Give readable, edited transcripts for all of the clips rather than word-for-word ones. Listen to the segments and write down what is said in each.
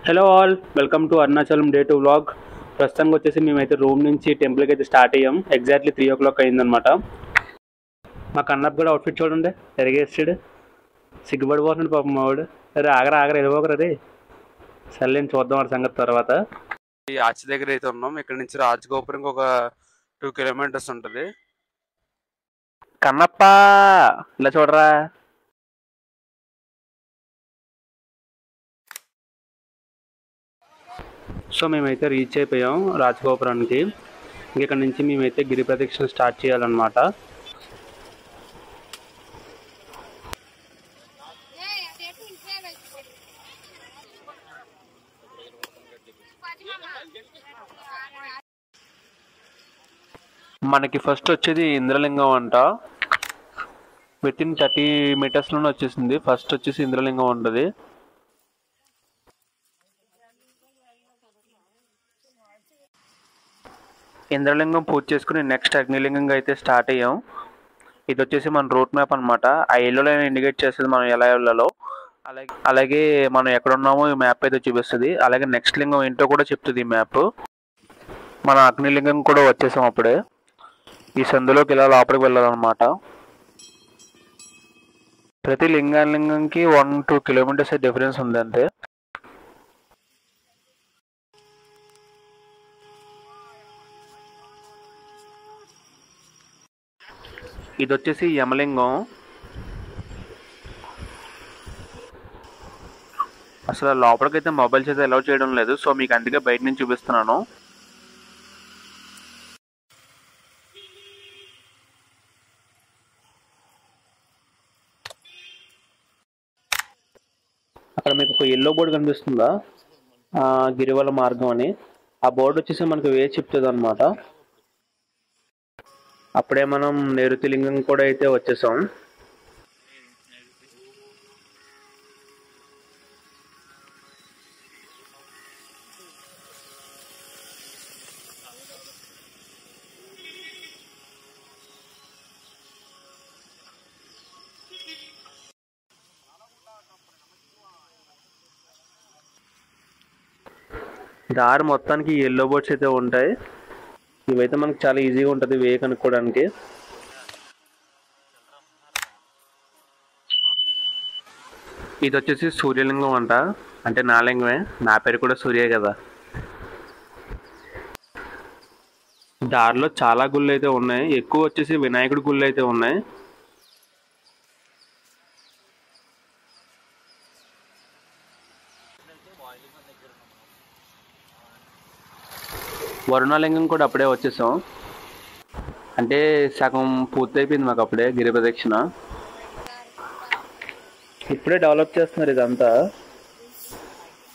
Hello all, welcome to Arunachalam day 2 vlog. ప్రస్తుతానికి వచ్చేసి మేమైతే రూమ్ నుంచి టెంపుల్కి అయితే స్టార్ట్ అయ్యాం. ఎగ్జాక్ట్లీ 3 o'clock అయిందనమాట. మా కన్నప్ప కూడా అవుట్ఫిట్ చూడండి, ఎరిగేస్తాడు, సిగ్గుపడిపోతున్నాడు పాపం మావాడు. అరే ఆగరా ఆగరా వెళ్ళిపోకరా రే. సర్లేని చూద్దాం వాడి సంగతి తర్వాత. ఈ ఆర్చ్ దగ్గర అయితే ఉన్నాం. ఇక్కడ నుంచి రాజగోపురం ఒక 2 kilometers ఉంటుంది. కన్నప్ప ఇలా చూడరా. సో మేమైతే రీచ్ అయిపోయాం రాజగోపురానికి. ఇక్కడ నుంచి మేమైతే గిరి ప్రదక్షిణ స్టార్ట్ చేయాలన్నమాట. మనకి ఫస్ట్ వచ్చేది ఇంద్రలింగం అంట. వితిన్ 30 meters వచ్చేసింది. ఫస్ట్ వచ్చేసి ఇంద్రలింగం ఉంటుంది. ఇంద్రలింగం పూజ చేసుకుని నెక్స్ట్ అగ్నిలింగంగా అయితే స్టార్ట్ అయ్యాం. ఇది వచ్చేసి మన రూట్ మ్యాప్ అనమాట. ఆ ఎల్లో లైన్ ఇండికేట్ చేస్తుంది మనం ఎలా వెళ్ళాలో. అలాగే మనం ఎక్కడున్నామో ఈ మ్యాప్ అయితే చూపిస్తుంది. అలాగే నెక్స్ట్ లింగం ఏంటో కూడా చెప్తుంది ఈ మ్యాప్. మన అగ్నిలింగం కూడా వచ్చేసాం అప్పుడే. ఈ సందులోకి ఇలా లోపలికి వెళ్ళాలన్నమాట. ప్రతి లింగానికి 1-2 kilometers డిఫరెన్స్ ఉంది అంతే. ఇది వచ్చేసి యమలింగం. అసలు లోపలికైతే మొబైల్స్ అయితే అలౌ చేయడం లేదు. సో మీకు అందుకే బయట నుంచి చూపిస్తున్నాను. అక్కడ మీకు ఒక ఎల్లో బోర్డు కనిపిస్తుందా, గిరివల మార్గం అని. ఆ బోర్డు వచ్చేసి మనకు వే చెప్తుంది అనమాట. అప్పుడే మనం నేరుతి లింగం కూడా అయితే వచ్చేసాం. దారి మొత్తానికి ఎల్లో బోర్డ్స్ అయితే ఉంటాయి. ఇవైతే మనకు చాలా ఈజీగా ఉంటుంది వే కనుక్కోవడానికి. ఇది వచ్చేసి సూర్యలింగం అంట. అంటే నా లింగమే, నా పేరు కూడా సూర్యే కదా. దారిలో చాలా గుళ్ళు అయితే ఉన్నాయి. ఎక్కువ వచ్చేసి వినాయకుడి గుళ్ళు అయితే ఉన్నాయి. వరుణాలింగం కూడా అప్పుడే వచ్చేసాం. అంటే సగం పూర్తయిపోయింది మాకు అప్పుడే గిరి ప్రదక్షిణ. ఇప్పుడే డెవలప్ చేస్తున్నారు ఇదంతా.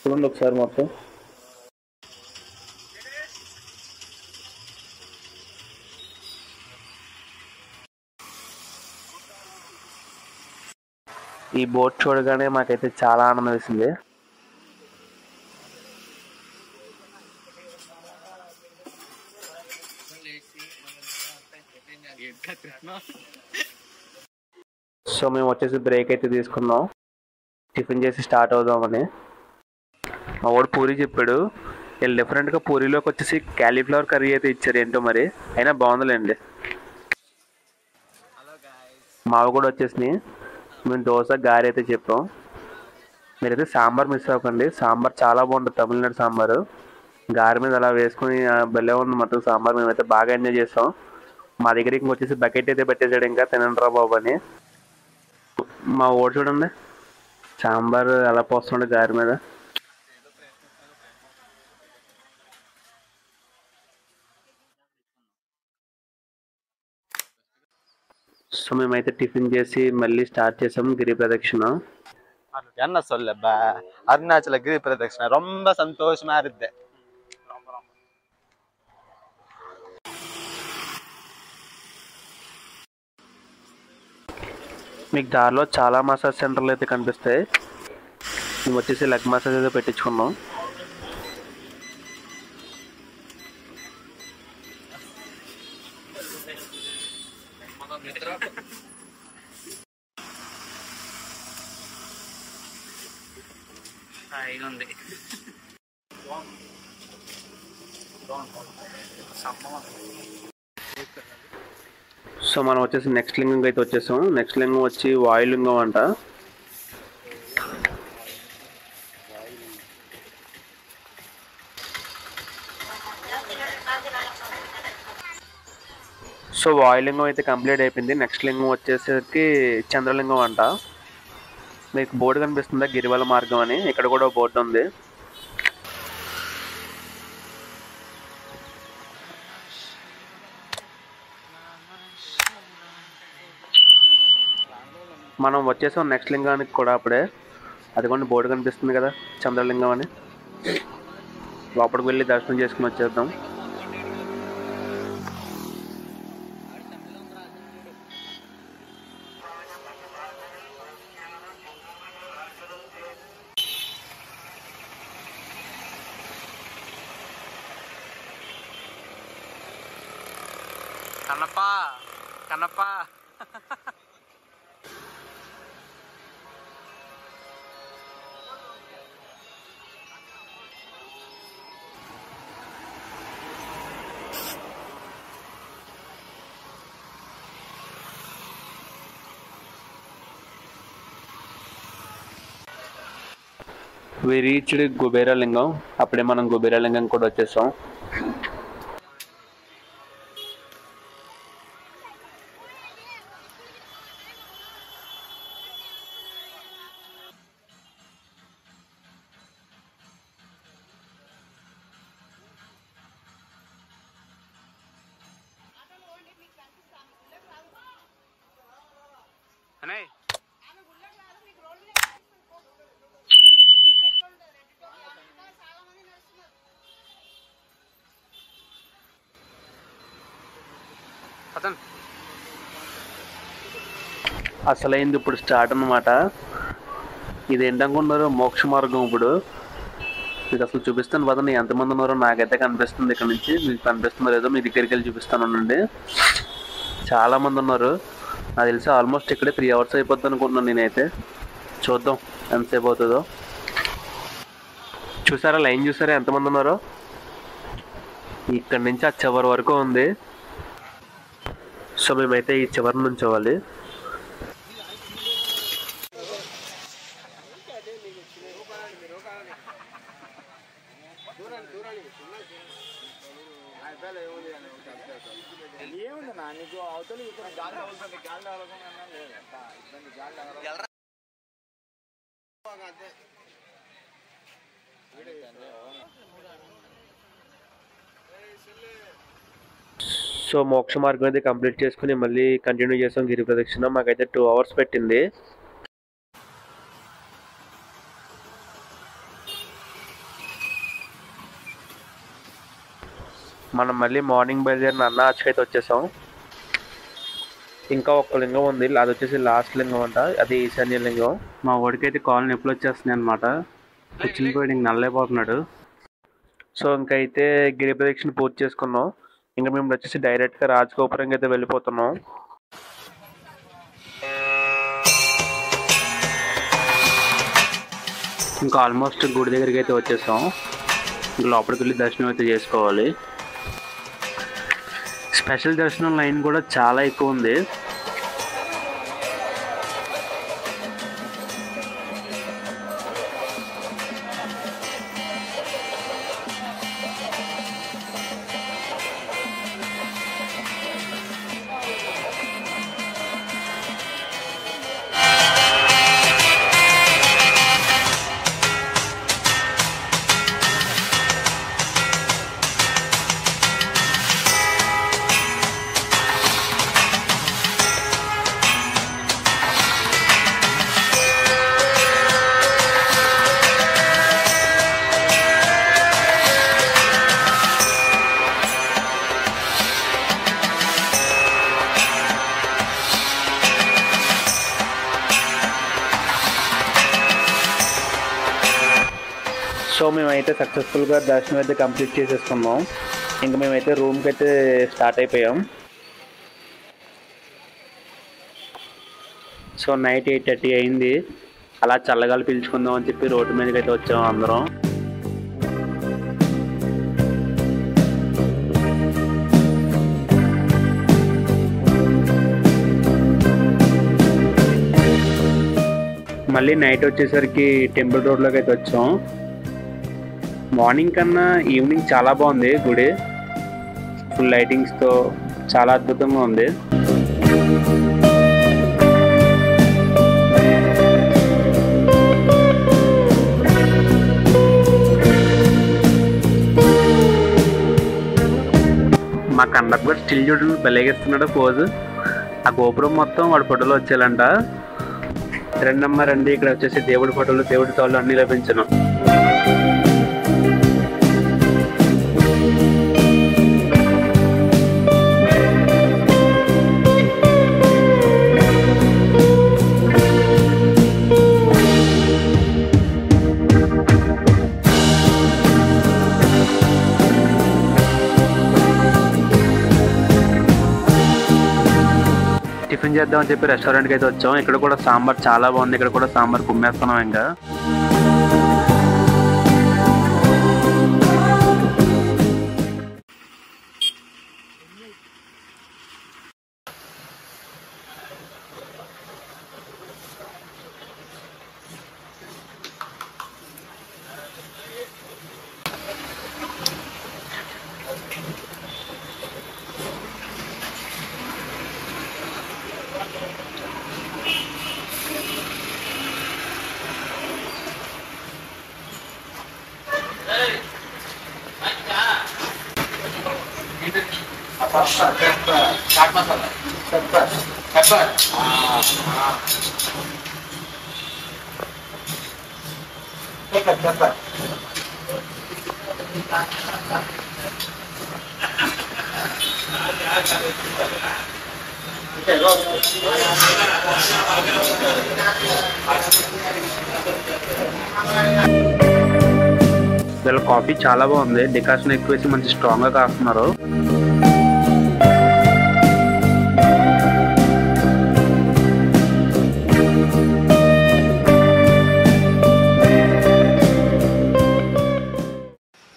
చూడండి ఒకసారి మొత్తం. ఈ బోట్ చూడగానే మాకైతే చాలా ఆనందం వేసింది. సో మేము వచ్చేసి బ్రేక్ అయితే తీసుకున్నాం, టిఫిన్ చేసి స్టార్ట్ అవుదామని. మా వాడు పూరి చెప్పాడు. వీళ్ళు డిఫరెంట్గా పూరీలోకి వచ్చేసి క్యాలీఫ్లవర్ కర్రీ అయితే ఇచ్చారు. ఏంటో మరి, అయినా బాగుందిలేండి. మావి కూడా వచ్చేసినాయి. మేము దోశ గారి అయితే చెప్పాం. మీరైతే సాంబార్ మిస్ అవ్వకండి. సాంబార్ చాలా బాగుంటుంది, తమిళనాడు సాంబారు. గారి మీద అలా వేసుకుని భలే ఉంది మొత్తం సాంబార్. మేమైతే బాగా ఎంజాయ్ చేస్తాం. మా దగ్గర ఇంకొచ్చేసి బకెట్ అయితే పెట్టేసాడు, ఇంకా తినండిరా బాబు అని. మా ఓడి చూడండి, సాంబార్ ఎలా పోస్తుండే గారి మీద. సో మేమైతే టిఫిన్ చేసి మళ్ళీ స్టార్ట్ చేసాం గిరి ప్రదక్షిణ. என்ன சொல்லப்பா, அருணாச்சல கிரி பிரதட்சணை ரொம்ப சந்தோஷமா இருக்கு. మీకు దారిలో చాలా మసాజ్ సెంటర్లు అయితే కనిపిస్తాయి. మేము వచ్చేసి లెగ్ మసాజ్ అయితే పెట్టించుకున్నాం. హాయిగా ఉంది. సో మనం వచ్చేసి నెక్స్ట్ లింగం అయితే వచ్చేసాం. నెక్స్ట్ లింగం వచ్చి వాయులింగం అంట. సో వాయులింగం అయితే కంప్లీట్ అయిపోయింది. నెక్స్ట్ లింగం వచ్చేసరికి చంద్రలింగం అంట. మీకు బోర్డు కనిపిస్తుందా, గిరివల మార్గం అని. ఇక్కడ కూడా బోర్డు ఉంది. మనం వచ్చేసాం నెక్స్ట్ లింగానికి కూడా అప్పుడే. అది కూడా బోర్డు కనిపిస్తుంది కదా, చంద్రలింగం అని. లోపలికి వెళ్ళి దర్శనం చేసుకుని వచ్చేద్దాం. కనపా కనపా వి రీచ్డ్ కుబేరలింగం. అప్పుడే మనం కుబేరలింగం కూడా వచ్చేసాం. అనే అసలైంది ఇప్పుడు స్టార్ట్ అన్నమాట. ఇది ఏంటనుకున్నారు, మోక్ష మార్గం. ఇప్పుడు మీకు అసలు చూపిస్తాను పదండి, ఎంతమంది ఉన్నారో. నాకైతే కనిపిస్తుంది ఇక్కడ నుంచి. మీకు కనిపిస్తుందో లేదో మీ దగ్గరికి వెళ్ళి చూపిస్తానండి. చాలా మంది ఉన్నారు. నాకు తెలిసి ఆల్మోస్ట్ ఇక్కడే 3 hours అయిపోద్ది అనుకుంటున్నాను నేనైతే. చూద్దాం ఎంతసేపు అవుతుందో. చూసారా లైన్, చూసారా ఎంతమంది ఉన్నారో. ఇక్కడ నుంచి ఆ చివరి వరకు ఉంది. సో మేమైతే ఈ చివరి నుంచి అవ్వాలి. సో మోక్ష మార్గం అయితే కంప్లీట్ చేసుకుని మళ్ళీ కంటిన్యూ చేసాం గిరి ప్రదక్షిణ. మాకైతే 2 hours పెట్టింది. మనం మళ్ళీ మార్నింగ్ బయలుదేరిన అన్నాచ్కి అయితే వచ్చేసాం. ఇంకా ఒక లింగం ఉంది, అది వచ్చేసి లాస్ట్ లింగం అంట. అది ఈశాన్య లింగం. మా వాడికైతే కాళ్ళు నొప్పులు వచ్చేస్తున్నాయి అనమాట. కూర్చునిపోయాడు, ఇంక నల్లైపోతున్నాడు. సో ఇంకైతే గిరి ప్రదక్షిణ పూర్తి చేసుకున్నాం. ఇంకా మేము వచ్చేసి డైరెక్ట్గా రాజగోపురంకి అయితే వెళ్ళిపోతున్నాం. ఇంకా ఆల్మోస్ట్ గుడి దగ్గరికి అయితే వచ్చేసాం. ఇంకా లోపలికి వెళ్ళి దర్శనం అయితే చేసుకోవాలి. స్పెషల్ దర్శనం లైన్ కూడా చాలా ఎక్కువ ఉంది. సో మేమైతే సక్సెస్ఫుల్గా దర్శనం అయితే కంప్లీట్ చేసేసుకున్నాం. ఇంకా మేమైతే రూమ్కి అయితే స్టార్ట్ అయిపోయాం. సో నైట్ 8:30 అయింది. అలా చల్లగాలి పీల్చుకుందాం అని చెప్పి రోడ్డు మీదకి అయితే వచ్చాము అందరం. మళ్ళీ నైట్ వచ్చేసరికి టెంపుల్ రోడ్లోకి అయితే వచ్చాం. మార్నింగ్ కన్నా ఈవినింగ్ చాలా బాగుంది గుడి, ఫుల్ లైటింగ్స్తో చాలా అద్భుతంగా ఉంది. మా కండక్టర్ స్టిల్ చూడండి బలేగిస్తున్నాడు పోజు. ఆ గోపురం మొత్తం వాడి ఫోటోలు వచ్చేయాలంట. రెండమ్మ రండి, ఇక్కడ వచ్చేసి దేవుడి ఫోటోలు, దేవుడి తాళ్ళు అన్ని లభించను. టిఫిన్ చేద్దామని చెప్పి రెస్టారెంట్కి అయితే వచ్చాం. ఇక్కడ కూడా సాంబార్ చాలా బాగుంది. ఇక్కడ కూడా సాంబార్ కుమ్మేస్తున్నాం. ఇంకా chaat masala pepper pepper pepper pepper వీళ్ళ కాఫీ చాలా బాగుంది. డికాషన్ ఎక్కువ వేసి మంచి స్ట్రాంగ్గా కాస్తున్నారు.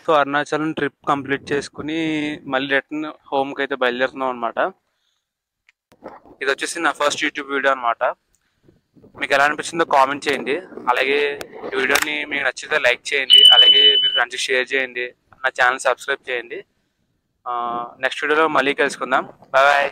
సో అరుణాచలం ట్రిప్ కంప్లీట్ చేసుకుని మళ్ళీ రిటర్న్ హోమ్కి అయితే బయలుదేరుతున్నాం అనమాట. ఇది వచ్చేసి నా ఫస్ట్ యూట్యూబ్ వీడియో అనమాట. మీకు ఎలా అనిపించిందో కామెంట్ చేయండి. అలాగే ఈ వీడియోని మీకు నచ్చితే లైక్ చేయండి. అలాగే మీరు ఫ్రెండ్స్కి షేర్ చేయండి. నా ఛానల్ సబ్స్క్రైబ్ చేయండి. నెక్స్ట్ వీడియోలో మళ్ళీ కలుసుకుందాం. Bye bye.